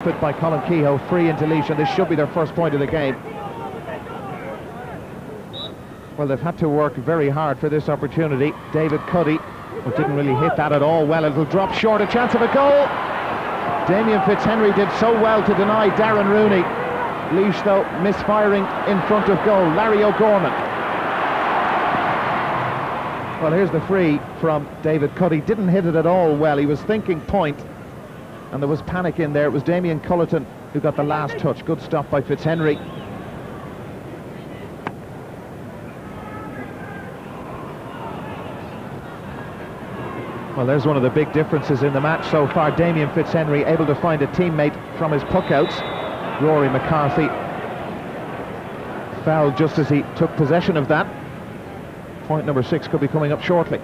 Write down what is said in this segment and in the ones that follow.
By Colin Kehoe, free into Laois, and this should be their first point of the game. Well, they've had to work very hard for this opportunity. David Cuddy, who didn't really hit that at all well. It'll drop short, a chance of a goal. Damien Fitzhenry did so well to deny Darren Rooney. Laois, though, misfiring in front of goal. Larry O'Gorman. Well, here's the free from David Cuddy. Didn't hit it at all well. He was thinking point, and there was panic in there. It was Damien Culleton who got the last touch. Good stop by Fitzhenry. Well, there's one of the big differences in the match so far. Damien Fitzhenry able to find a teammate from his puckouts. Rory McCarthy fouled just as he took possession of that. Point number 6 could be coming up shortly.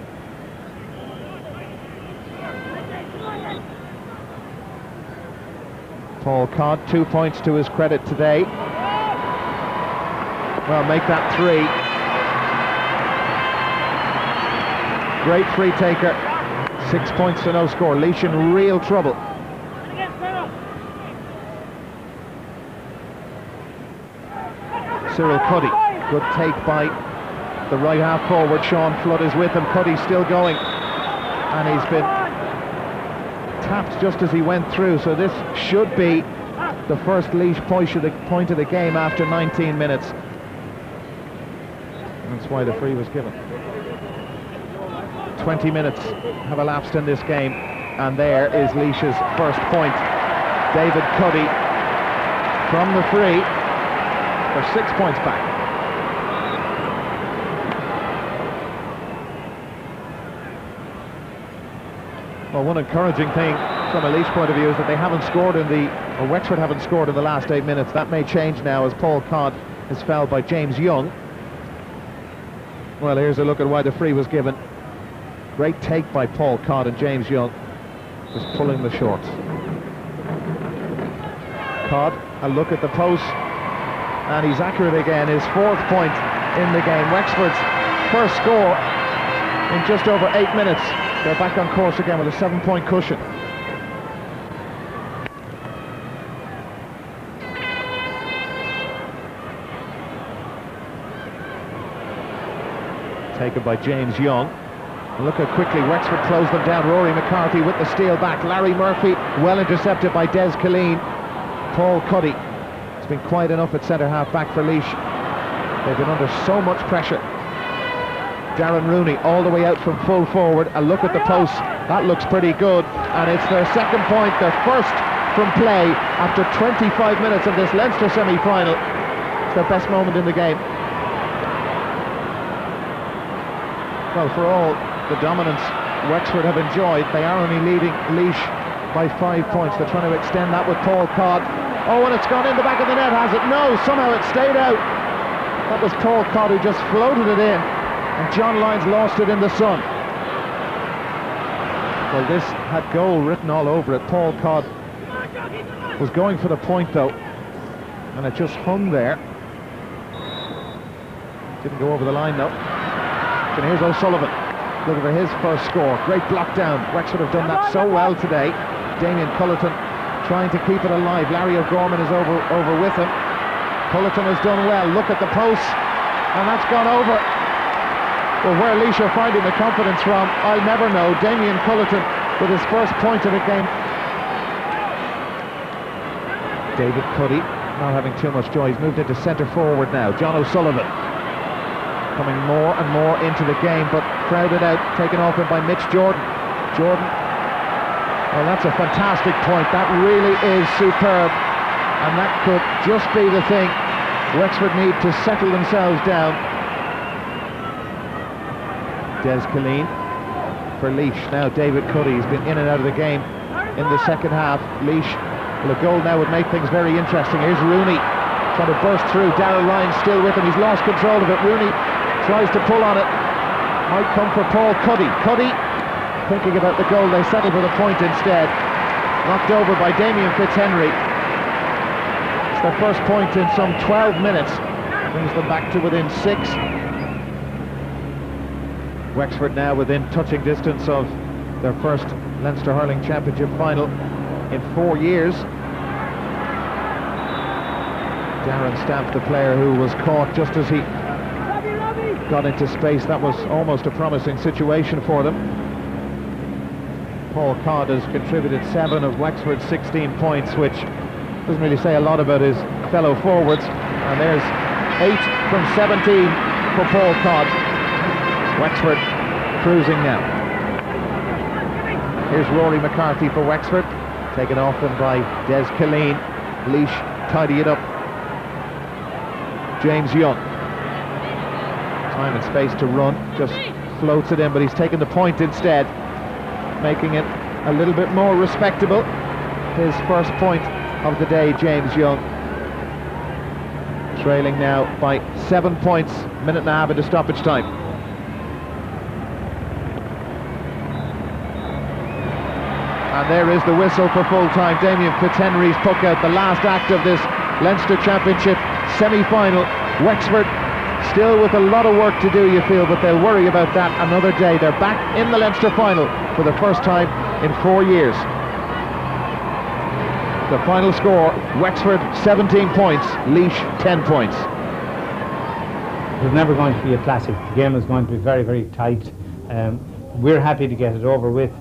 Paul Codd, 2 points to his credit today. Well, make that 3. Great free taker. 6 points to no score. Laois in real trouble. Cyril Cuddy, good take by the right half forward. Sean Flood is with him. Cuddy still going, and he's been tapped just as he went through. So this should be the first Laois point of the game after 19 minutes. That's why the free was given. 20 minutes have elapsed in this game, and there is Laois's first point. David Cuddy from the free for 6 points back. Well, one encouraging thing from a Laois point of view is that they haven't scored or Wexford haven't scored in the last 8 minutes. That may change now as Paul Codd is fouled by James Young. Well, here's a look at why the free was given. Great take by Paul Codd, and James Young was pulling the shorts. Codd, a look at the post, and he's accurate again. His 4th point in the game. Wexford's first score in just over 8 minutes. They're back on course again with a 7-point cushion. Taken by James Young. And look how quickly Wexford closed them down. Rory McCarthy with the steal back. Larry Murphy well intercepted by Des Killeen. Paul Cuddy has been quiet enough at centre half back for Laois. They've been under so much pressure. Darren Rooney all the way out from full forward. A look at the post. That looks pretty good. And it's their second point, their first from play after 25 minutes of this Leinster semi-final. It's their best moment in the game. Well, for all the dominance Wexford have enjoyed, they are only leading Laois by 5 points. They're trying to extend that with Paul Codd. Oh, and it's gone in the back of the net, has it? No, somehow it stayed out. That was Paul Codd who just floated it in, and John Lyons lost it in the sun. Well, this had goal written all over it. Paul Codd was going for the point, though, and it just hung there. Didn't go over the line, though. And here's O'Sullivan looking for his first score. Great block down. Wexford have done that so well today. Damien Culleton trying to keep it alive. Larry O'Gorman is over with him. Culleton has done well. Look at the post, and that's gone over. Well, where Laois are finding the confidence from, I'll never know. Damien Culleton with his first point of the game. David Cuddy not having too much joy. He's moved into centre forward now. John O'Sullivan coming more and more into the game, but crowded out, taken off him by Mitch Jordan. Jordan, well, that's a fantastic point. That really is superb, and that could just be the thing Wexford need to settle themselves down. Des Killeen for Laois. Now David Cuddy has been in and out of the game in the second half. Laois, well, a goal now would make things very interesting. Here's Rooney trying to burst through. Darrell Lyons still with him. He's lost control of it. Rooney tries to pull on it. Might come for Paul Cuddy. Cuddy thinking about the goal. They settle for the point instead. Knocked over by Damien Fitzhenry. It's their first point in some 12 minutes. Brings them back to within 6. Wexford now within touching distance of their first Leinster Hurling Championship final in 4 years. Darren Stamp, the player who was caught just as he got into space. That was almost a promising situation for them. Paul Codd has contributed 7 of Wexford's 16 points, which doesn't really say a lot about his fellow forwards. And there's 8 from 17 for Paul Codd. Wexford cruising now. Here's Rory McCarthy for Wexford, taken off them by Des Killeen. Laois tidy it up. James Young, time and space to run, just floats it in, but he's taken the point instead, making it a little bit more respectable. His first point of the day, James Young, trailing now by 7 points, minute and a half into stoppage time. And there is the whistle for full time. Damien Fitzhenry's puck out, the last act of this Leinster Championship semi-final. Wexford still with a lot of work to do, you feel, but they'll worry about that another day. They're back in the Leinster final for the first time in 4 years. The final score, Wexford 17 points, Laois 10 points. It was never going to be a classic. The game was going to be very, very tight. We're happy to get it over with.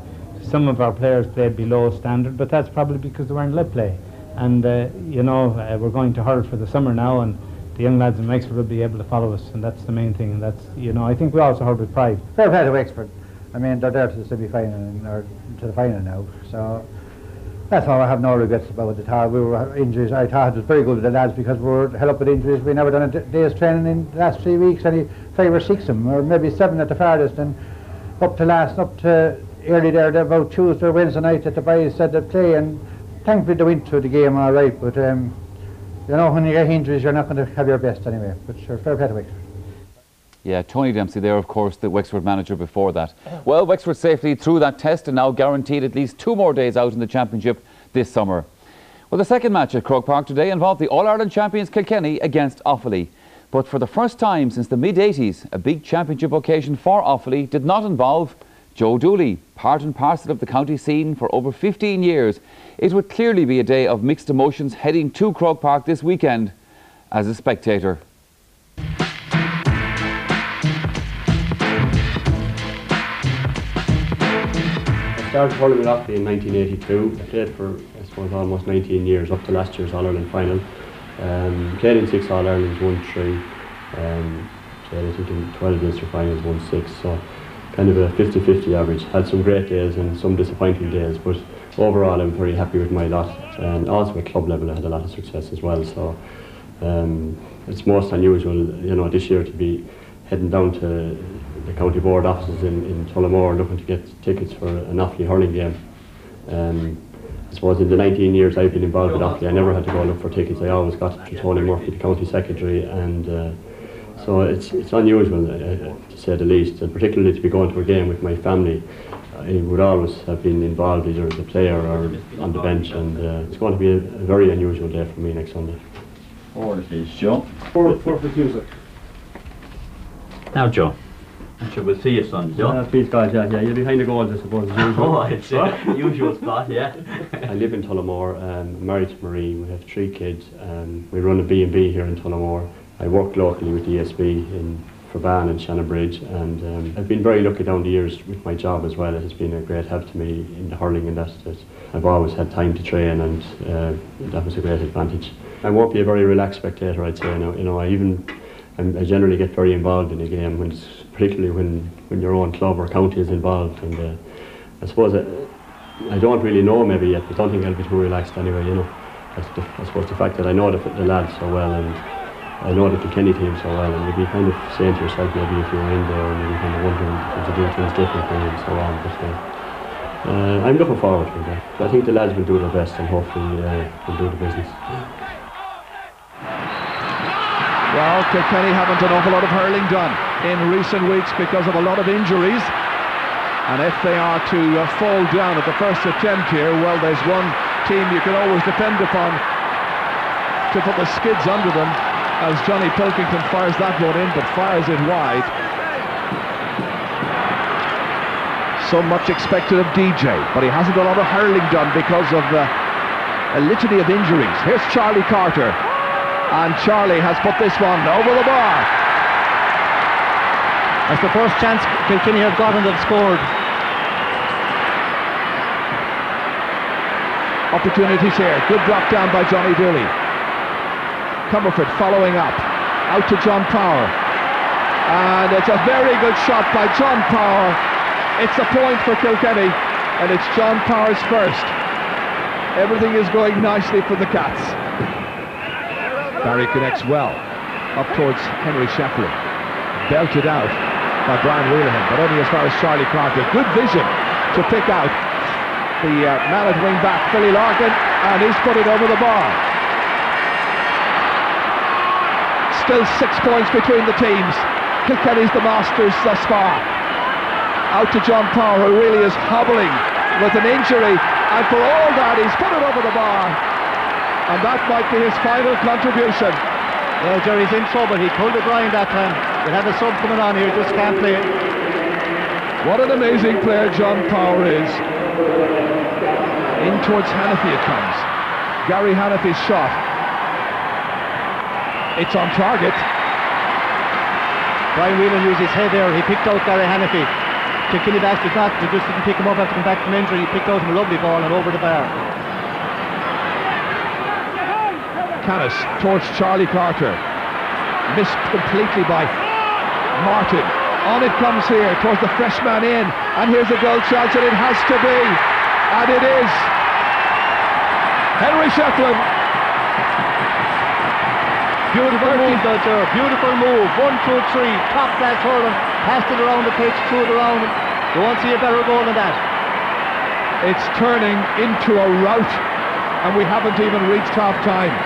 Some of our players played below standard, but that's probably because they weren't let play. And we're going to hurl for the summer now, and the young lads in Wexford will be able to follow us, and that's the main thing. And that's, I think we also hurl with pride. Fair play to Wexford. I mean, they're there to the semi-final or to the final now, so that's all. I have no regrets about it. We were injuries. I thought it was very good with the lads because we were held up with injuries. We never done a day's training in the last 3 weeks. Only 5 or 6 of them, or maybe 7 at the farthest, and up to early there, about Tuesday or Wednesday night that the boys said they'd play, and thankfully they went through the game all right, but when you get injuries you're not going to have your best anyway, but sure, fair play to Wexford. Yeah, Tony Dempsey there, of course, the Wexford manager before that. Well, Wexford safely through that test and now guaranteed at least 2 more days out in the championship this summer. Well, the second match at Croke Park today involved the All-Ireland champions Kilkenny against Offaly. But for the first time since the mid-80s, a big championship occasion for Offaly did not involve Joe Dooley. Part and parcel of the county scene for over 15 years, it would clearly be a day of mixed emotions heading to Croke Park this weekend as a spectator. I started hurling with Offaly in 1982. I played for, I suppose, almost 19 years, up to last year's All-Ireland final. Played in 6 All-Irelands, won 3. Played, I think, in 12 Leinster finals, won 6. So kind of a 50-50 average. Had some great days and some disappointing days, but overall I'm very happy with my lot. And also at club level I had a lot of success as well. So it's most unusual, this year to be heading down to the county board offices in Tullamore looking to get tickets for an Offaly hurling game. I suppose in the 19 years I've been involved with Offaly, I never had to go look for tickets. I always got to Tony Murphy, the county secretary, and so it's unusual to say the least, and particularly to be going to a game with my family. I would always have been involved either as a player or on the bench, and it's going to be a very unusual day for me next Sunday. Forward please, Joe. Forward for music. Now Joe, we'll see you Sunday, Joe. Please guys, yeah, you're behind the goals I suppose as usual. Oh, it's the usual spot, yeah. I live in Tullamore, I'm married to Marie, we have 3 kids, we run a B&B here in Tullamore. I work locally with the ESB in Ferban and Shannonbridge, and I've been very lucky down the years with my job as well. It has been a great help to me in the hurling, and that I've always had time to train, and that was a great advantage. I won't be a very relaxed spectator, I'd say. I generally get very involved in a game, particularly when your own club or county is involved, and I suppose I don't really know maybe yet, but I don't think I'll be too relaxed anyway. I suppose the fact that I know the lads so well, and I know the Kilkenny team so well, and you'd be kind of saying to yourself maybe if you were in there and you'd be kind of wondering if they're doing things differently and so on, but I'm looking forward to that. I think the lads will do their best and hopefully will do the business. Well, Kilkenny haven't an awful lot of hurling done in recent weeks because of a lot of injuries, and if they are to fall down at the first attempt here, well, there's one team you can always depend upon to put the skids under them, as Johnny Pilkington fires that one in, but fires it wide. So much expected of DJ, but he hasn't a lot of hurling done because of a litany of injuries. Here's Charlie Carter, And Charlie has put this one over the bar. That's the first chance Kilkenny have gotten that scored. Opportunities here. Good drop down by Johnny Dooley. Comerford following up. Out to John Power. And it's a very good shot by John Power. It's a point for Kilkenny. And it's John Power's first. Everything is going nicely for the Cats. Barry connects well. Up towards Henry Shefflin. Belted out by Brian Wheelahan, but only as far as Charlie Clark. Good vision to pick out the man at wing back, Philly Larkin, and he's put it over the bar. Still 6 points between the teams. Kilkenny's the masters thus far. Out to John Power, who really is hobbling with an injury, and for all that he's put it over the bar, and that might be his final contribution. Well, Jerry's in trouble. He pulled the grind that time. We'll have a sub coming on here, just can't play it. What an amazing player John Power is. In towards Hannafy it comes. Gary Hannafy's shot. It's on target. Brian Whelan used his head there. He picked out Gary Hannafy. Kilkenny basket back. They just didn't pick him up after coming back from injury. He picked out him a lovely ball and over the bar. Canis towards Charlie Carter. Missed completely by Martin. On it comes here towards the freshman in, and here's a goal chance, and it has to be, and it is. Henry Shefflin. Beautiful move, Dodger. Beautiful move. 1, 2, 3. Top class hurling. Passed it around the pitch, threw it around. You won't see a better goal than that. It's turning into a rout, and we haven't even reached half time.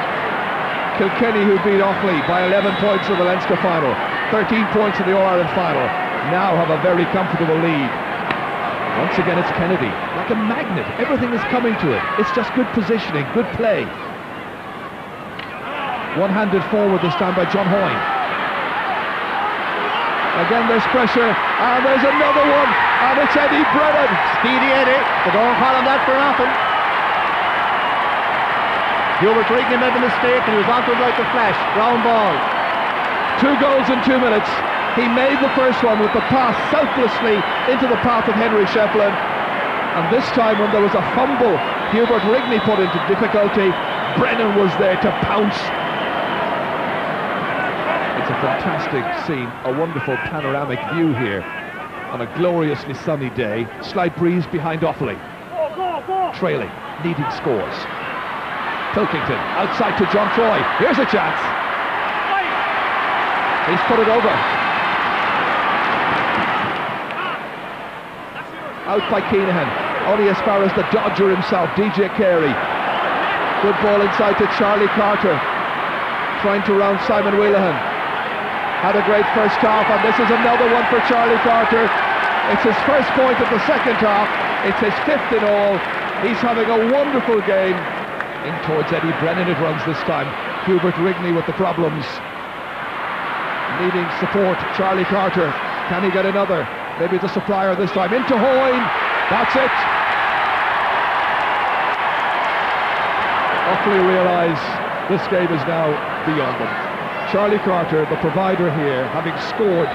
Kilkenny, who beat Offaly by 11 points in the Leinster final, 13 points in the All-Ireland final, now have a very comfortable lead. Once again, it's Kennedy, like a magnet. Everything is coming to it. It's just good positioning, good play. One-handed forward this time by John Hoyne. Again, there's pressure, and there's another one, and it's Eddie Brennan. Speedy Eddie. They don't call him that for nothing. Hubert Rigney made a mistake and he was onto it like a flash. Ground ball. 2 goals in 2 minutes. He made the first one with the pass selflessly into the path of Henry Shefflin. And this time when there was a fumble, Hubert Rigney put into difficulty. Brennan was there to pounce. It's a fantastic scene, a wonderful panoramic view here on a gloriously sunny day. Slight breeze behind Offaly. Trailing, needing scores. Pilkington, outside to John Troy. Here's a chance. He's put it over. Out by Keenahan. Only as far as the Dodger himself, DJ Carey. Good ball inside to Charlie Carter. Trying to round Simon Wheelahan. Had a great first half, and this is another one for Charlie Carter. It's his first point of the second half. It's his 5th in all. He's having a wonderful game. In towards Eddie Brennan it runs this time. Hubert Rigney with the problems. Needing support, Charlie Carter. Can he get another? Maybe the supplier this time. Into Hoyne. That's it. Offaly realise this game is now beyond them. Charlie Carter, the provider here, having scored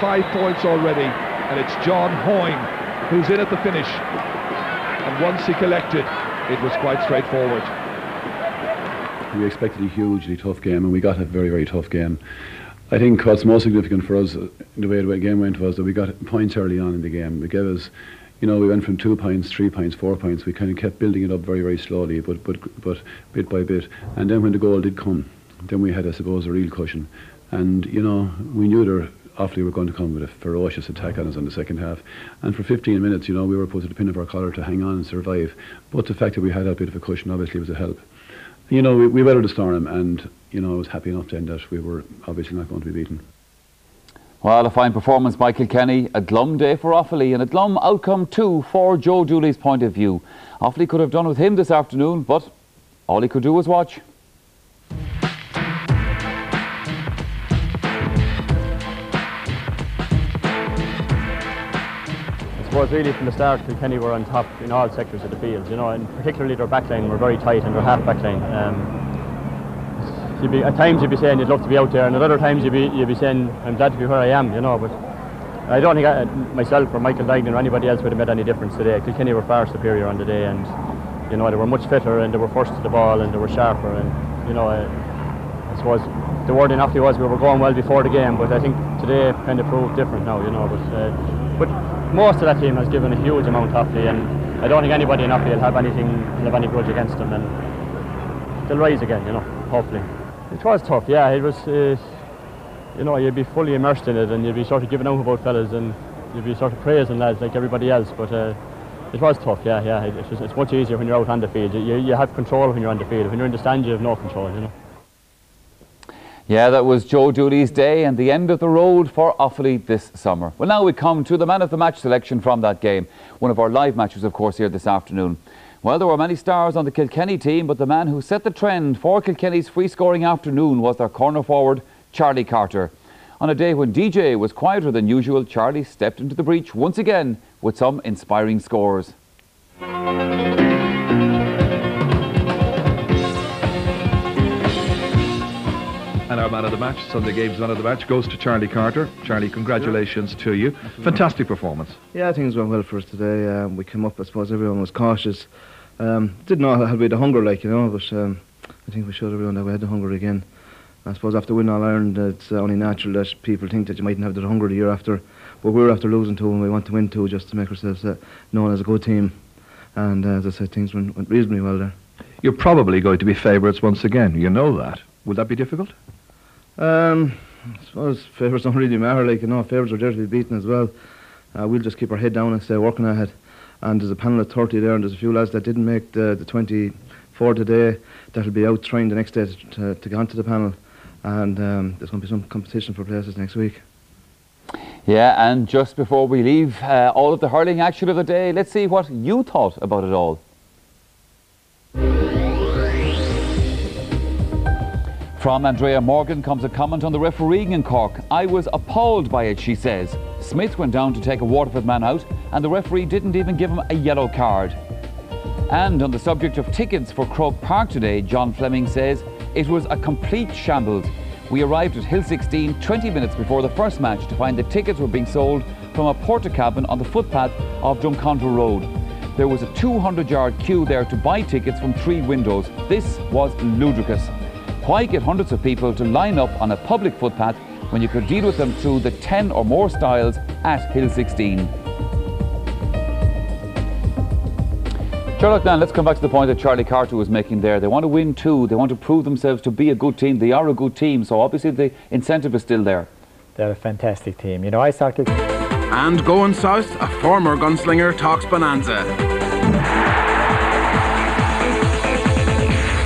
5 points already, and it's John Hoyne who's in at the finish. And once he collected, it was quite straightforward. We expected a hugely tough game, and we got a very, very tough game. I think what's most significant for us, the way the game went, was that we got points early on in the game. It gave us, you know, we went from 2 points, 3 points, 4 points. We kind of kept building it up very, very slowly, but bit by bit. And then when the goal did come, then we had, I suppose, a real cushion. And, you know, we knew Offaly were going to come with a ferocious attack on us on the second half. And for 15 minutes, you know, we were put to the pin of our collar to hang on and survive. But the fact that we had that bit of a cushion obviously was a help. You know, we weathered the storm, and, you know, I was happy enough then that we were obviously not going to be beaten. Well, a fine performance by Kilkenny, a glum day for Offaly, and a glum outcome too for Joe Dooley's point of view. Offaly could have done with him this afternoon, but all he could do was watch. I suppose really from the start Kilkenny were on top in all sectors of the field, you know, and particularly their backline were very tight, and their half backline. at times you'd be saying you'd love to be out there, and at other times you'd be saying I'm glad to be where I am, you know. But I don't think myself or Michael Dignan or anybody else would have made any difference today. Kilkenny were far superior on the day, and you know, they were much fitter, and they were first to the ball, and they were sharper, and you know, I suppose the word in Offaly was we were going well before the game, but I think today kind of proved different now, you know. But most of that team has given a huge amount to Offaly, and I don't think anybody in Offaly will have any grudge against them, and they'll rise again, you know, hopefully. It was tough, yeah. It was, you know, you'd be fully immersed in it, and you'd be sort of giving out about fellas, and you'd be sort of praising lads like everybody else. But it was tough, yeah. It's much easier when you're out on the field. You have control when you're on the field. When you're in the stand, you have no control, you know. Yeah, that was Joe Dooley's day and the end of the road for Offaly this summer. Well, now we come to the man of the match selection from that game. One of our live matches, of course, here this afternoon. Well, there were many stars on the Kilkenny team, but the man who set the trend for Kilkenny's free-scoring afternoon was their corner forward, Charlie Carter. On a day when DJ was quieter than usual, Charlie stepped into the breach once again with some inspiring scores. And our man of the match, Sunday Games man of the match, goes to Charlie Carter. Charlie, congratulations to you. Fantastic performance. Yeah, things went well for us today. We came up, I suppose everyone was cautious. Didn't know how we had the hunger, like, you know, but I think we showed everyone that we had the hunger again. I suppose after winning All Ireland, it's only natural that people think that you mightn't have the hunger the year after. But we were after losing two, and we want to win two just to make ourselves known as a good team. And as I said, things went reasonably well there. You're probably going to be favourites once again. You know that. Will that be difficult? I suppose favourites don't really matter. Like, you know, favourites are there to be beaten as well. We'll just keep our head down and stay working ahead. And there's a panel of 30 there, and there's a few lads that didn't make the 24 today that'll be out trying the next day to get onto the panel. And there's going to be some competition for places next week. Yeah, and just before we leave all of the hurling action of the day, let's see what you thought about it all. From Andrea Morgan comes a comment on the refereeing in Cork. I was appalled by it, she says. Smith went down to take a Waterford man out and the referee didn't even give him a yellow card. And on the subject of tickets for Croke Park today, John Fleming says, it was a complete shambles. We arrived at Hill 16 20 minutes before the first match to find the tickets were being sold from a porta-cabin on the footpath of Drumcondra Road. There was a 200-yard queue there to buy tickets from 3 windows. This was ludicrous. Why get hundreds of people to line up on a public footpath when you could deal with them through the 10 or more styles at Hill 16? Sherlock, now let's come back to the point that Charlie Carter was making there. They want to win too. They want to prove themselves to be a good team. They are a good team, so obviously the incentive is still there. They're a fantastic team. You know, I saw Kilkenny. And going south, a former gunslinger talks bonanza.